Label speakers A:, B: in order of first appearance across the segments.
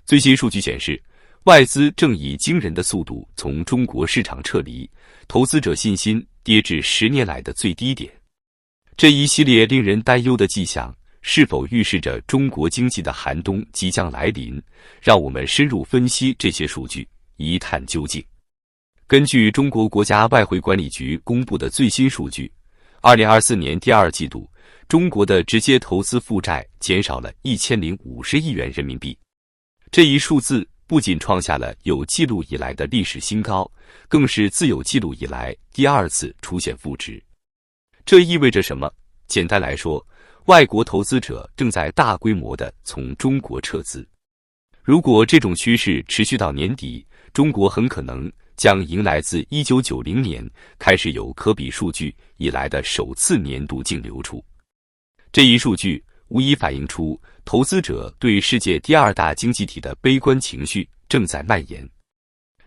A: 最新数据显示，外资正以惊人的速度从中国市场撤离，投资者信心跌至10年来的最低点。这一系列令人担忧的迹象，是否预示着中国经济的寒冬即将来临？让我们深入分析这些数据，一探究竟。根据中国国家外汇管理局公布的最新数据，2024年第二季度，中国的直接投资负债减少了1050亿元人民币。这一数字不仅创下了有记录以来的历史新高，更是自有记录以来第二次出现负值。这意味着什么？简单来说，外国投资者正在大规模地从中国撤资。如果这种趋势持续到年底，中国很可能将迎来自1990年开始有可比数据以来的首次年度净流出。这一数据无疑反映出投资者对世界第二大经济体的悲观情绪正在蔓延。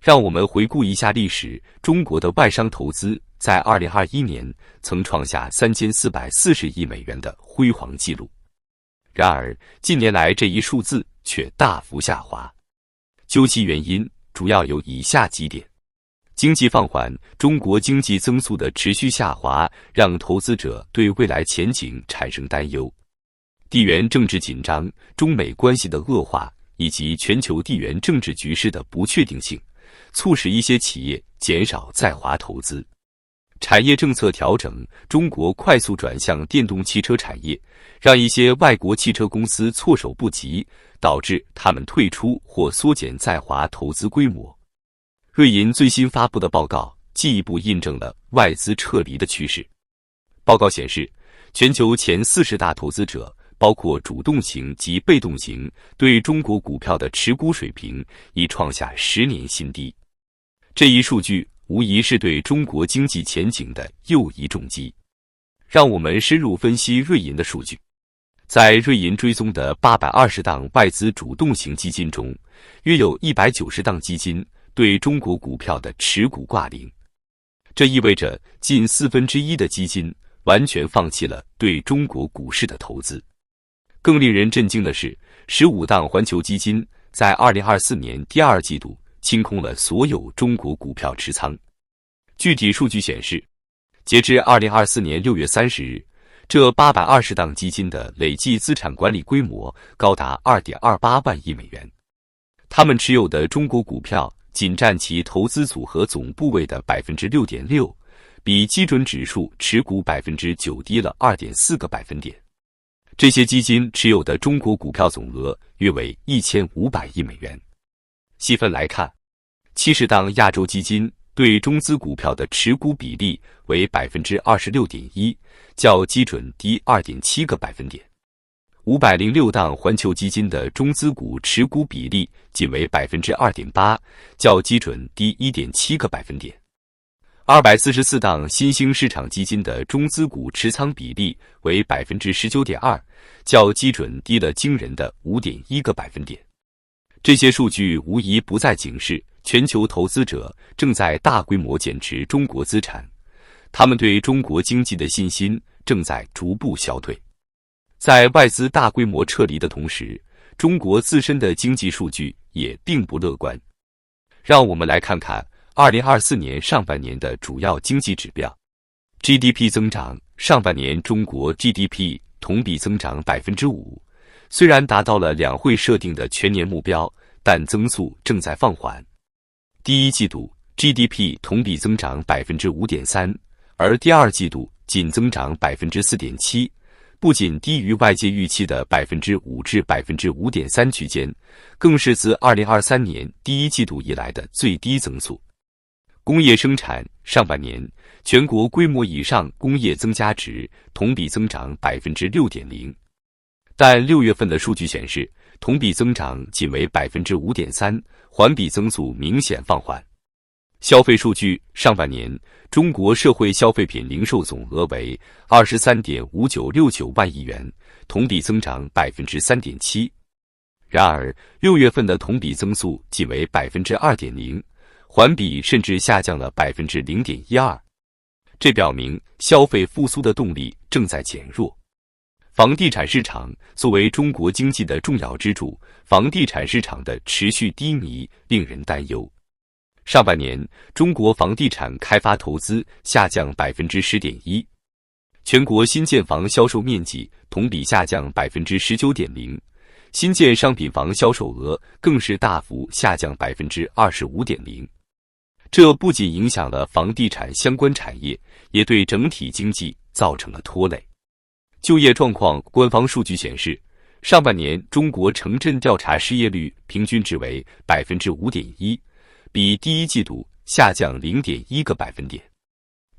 A: 让我们回顾一下历史，中国的外商投资在2021年曾创下3440亿美元的辉煌纪录。然而，近年来这一数字却大幅下滑。究其原因，主要有以下几点：经济放缓，中国经济增速的持续下滑，让投资者对未来前景产生担忧；地缘政治紧张、中美关系的恶化以及全球地缘政治局势的不确定性，促使一些企业减少在华投资；产业政策调整，中国快速转向电动汽车产业，让一些外国汽车公司措手不及，导致他们退出或缩减在华投资规模。瑞银最新发布的报告进一步印证了外资撤离的趋势。报告显示，全球前40大投资者，包括主动型及被动型，对中国股票的持股水平已创下10年新低。这一数据无疑是对中国经济前景的又一重击。让我们深入分析瑞银的数据。在瑞银追踪的820档外资主动型基金中，约有190档基金对中国股票的持股挂零，这意味着近1/4的基金完全放弃了对中国股市的投资。更令人震惊的是，15档环球基金在2024年第二季度清空了所有中国股票持仓。具体数据显示，截至2024年6月30日，这820档基金的累计资产管理规模高达2.28万亿美元。他们持有的中国股票仅占其投资组合总部位的 6.6%， 比基准指数持股 9% 低了 2.4个百分点。这些基金持有的中国股票总额约为1500亿美元。细分来看，70档亚洲基金对中资股票的持股比例为 26.1%， 较基准低 2.7个百分点。506档环球基金的中资股持股比例仅为 2.8%， 较基准低 1.7个百分点。244档新兴市场基金的中资股持仓比例为 19.2%， 较基准低了惊人的 5.1个百分点。这些数据无疑不再警示全球投资者正在大规模减持中国资产，他们对中国经济的信心正在逐步消退。在外资大规模撤离的同时，中国自身的经济数据也并不乐观。让我们来看看2024年上半年的主要经济指标。GDP 增长，上半年中国 GDP 同比增长 5%， 虽然达到了两会设定的全年目标，但增速正在放缓。第一季度 GDP 同比增长 5.3%， 而第二季度仅增长 4.7%，不仅低于外界预期的 5% 至 5.3% 区间，更是自2023年第一季度以来的最低增速。工业生产，上半年全国规模以上工业增加值同比增长 6.0%， 但6月份的数据显示，同比增长仅为 5.3%， 环比增速明显放缓。消费数据，上半年中国社会消费品零售总额为 23.5969 万亿元，同比增长 3.7%。然而6月份的同比增速仅为 2.0%， 环比甚至下降了 0.12%。这表明消费复苏的动力正在减弱。房地产市场作为中国经济的重要支柱，房地产市场的持续低迷令人担忧。上半年，中国房地产开发投资下降 10.1%， 全国新建房销售面积同比下降 19.0%， 新建商品房销售额更是大幅下降 25.0%。这不仅影响了房地产相关产业，也对整体经济造成了拖累。就业状况，官方数据显示，上半年中国城镇调查失业率平均值为 5.1%， 比第一季度下降 0.1个百分点。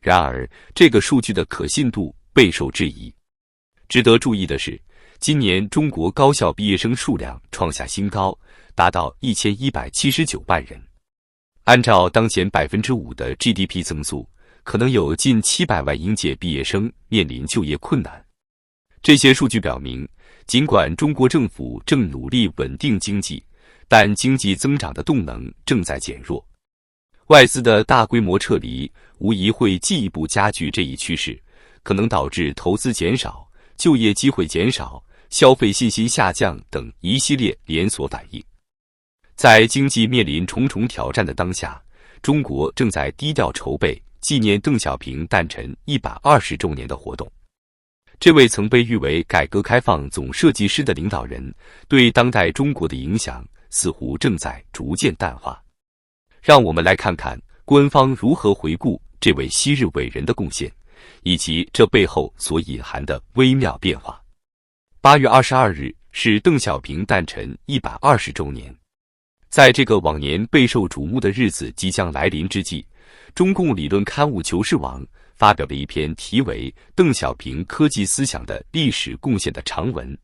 A: 然而，这个数据的可信度备受质疑。值得注意的是，今年中国高校毕业生数量创下新高，达到1179万人。按照当前 5% 的 GDP 增速，可能有近700万应届毕业生面临就业困难。这些数据表明，尽管中国政府正努力稳定经济，但经济增长的动能正在减弱。外资的大规模撤离无疑会进一步加剧这一趋势，可能导致投资减少、就业机会减少、消费信心下降等一系列连锁反应。在经济面临重重挑战的当下，中国正在低调筹备纪念邓小平诞辰120周年的活动。这位曾被誉为改革开放总设计师的领导人，对当代中国的影响似乎正在逐渐淡化。让我们来看看官方如何回顾这位昔日伟人的贡献，以及这背后所隐含的微妙变化。8月22日是邓小平诞辰120周年。在这个往年备受瞩目的日子即将来临之际，中共理论刊物《求是网》发表了一篇题为《邓小平科技思想的历史贡献》的长文。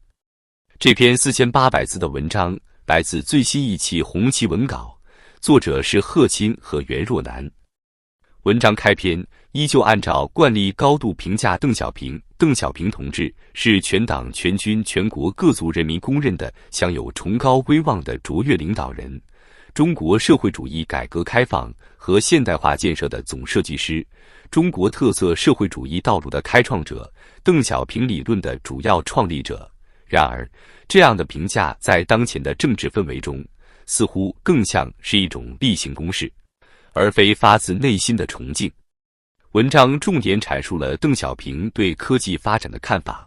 A: 这篇4800字的文章来自最新一期红旗文稿，作者是贺钦和袁若楠。文章开篇依旧按照惯例高度评价邓小平。邓小平同志是全党全军全国各族人民公认的享有崇高威望的卓越领导人，中国社会主义改革开放和现代化建设的总设计师，中国特色社会主义道路的开创者，邓小平理论的主要创立者。然而，这样的评价在当前的政治氛围中，似乎更像是一种例行公事，而非发自内心的崇敬。文章重点阐述了邓小平对科技发展的看法，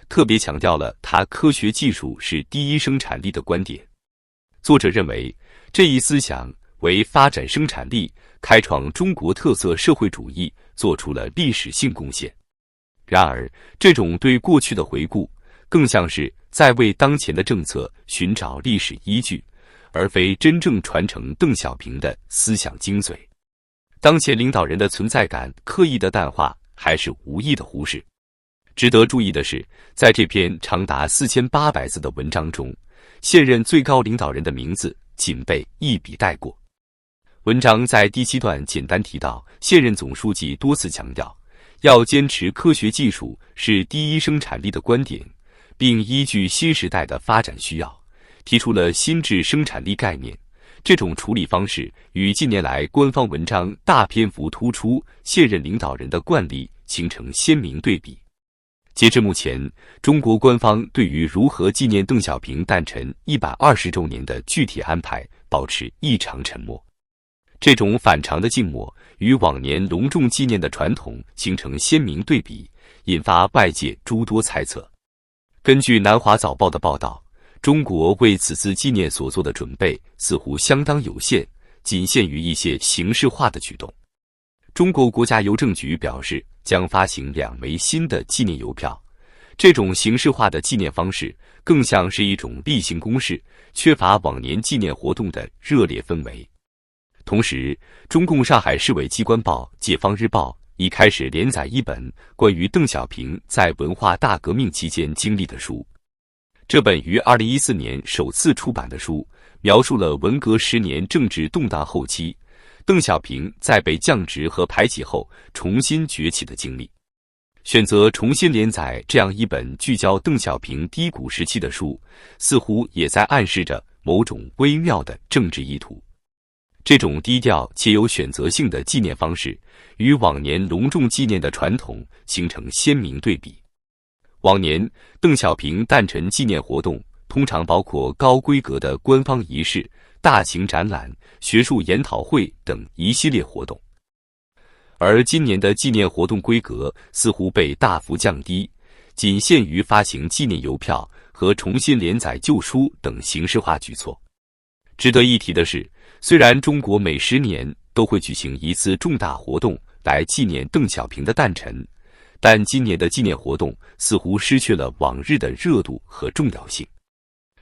A: 特别强调了他科学技术是第一生产力的观点。作者认为，这一思想为发展生产力、开创中国特色社会主义做出了历史性贡献。然而，这种对过去的回顾，更像是在为当前的政策寻找历史依据，而非真正传承邓小平的思想精髓。当前领导人的存在感刻意的淡化，还是无意的忽视？值得注意的是，在这篇长达4800字的文章中，现任最高领导人的名字仅被一笔带过。文章在第7段简单提到，现任总书记多次强调，要坚持科学技术是第一生产力的观点，并依据新时代的发展需要，提出了新质生产力概念。这种处理方式与近年来官方文章大篇幅突出现任领导人的惯例形成鲜明对比。截至目前，中国官方对于如何纪念邓小平诞辰120周年的具体安排保持异常沉默。这种反常的静默与往年隆重纪念的传统形成鲜明对比，引发外界诸多猜测。根据南华早报的报道，中国为此次纪念所做的准备似乎相当有限，仅限于一些形式化的举动。中国国家邮政局表示，将发行2枚新的纪念邮票。这种形式化的纪念方式更像是一种例行公事，缺乏往年纪念活动的热烈氛围。同时，中共上海市委机关报《解放日报》已开始连载一本关于邓小平在文化大革命期间经历的书。这本于2014年首次出版的书，描述了文革10年政治动荡后期，邓小平在被降职和排挤后重新崛起的经历。选择重新连载这样一本聚焦邓小平低谷时期的书，似乎也在暗示着某种微妙的政治意图。这种低调且有选择性的纪念方式，与往年隆重纪念的传统形成鲜明对比。往年邓小平诞辰纪念活动通常包括高规格的官方仪式、大型展览、学术研讨会等一系列活动，而今年的纪念活动规格似乎被大幅降低，仅限于发行纪念邮票和重新连载旧书等形式化举措。值得一提的是，虽然中国每10年都会举行一次重大活动来纪念邓小平的诞辰，但今年的纪念活动似乎失去了往日的热度和重要性。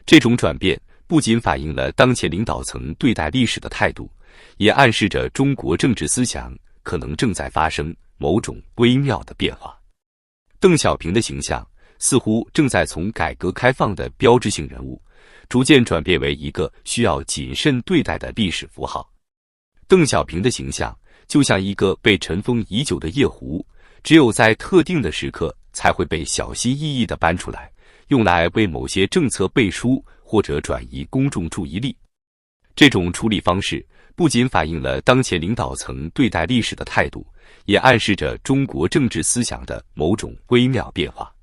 A: 这种转变不仅反映了当前领导层对待历史的态度，也暗示着中国政治思想可能正在发生某种微妙的变化。邓小平的形象似乎正在从改革开放的标志性人物，逐渐转变为一个需要谨慎对待的历史符号。邓小平的形象就像一个被尘封已久的夜壶，只有在特定的时刻才会被小心翼翼地搬出来，用来为某些政策背书或者转移公众注意力。这种处理方式不仅反映了当前领导层对待历史的态度，也暗示着中国政治思想的某种微妙变化。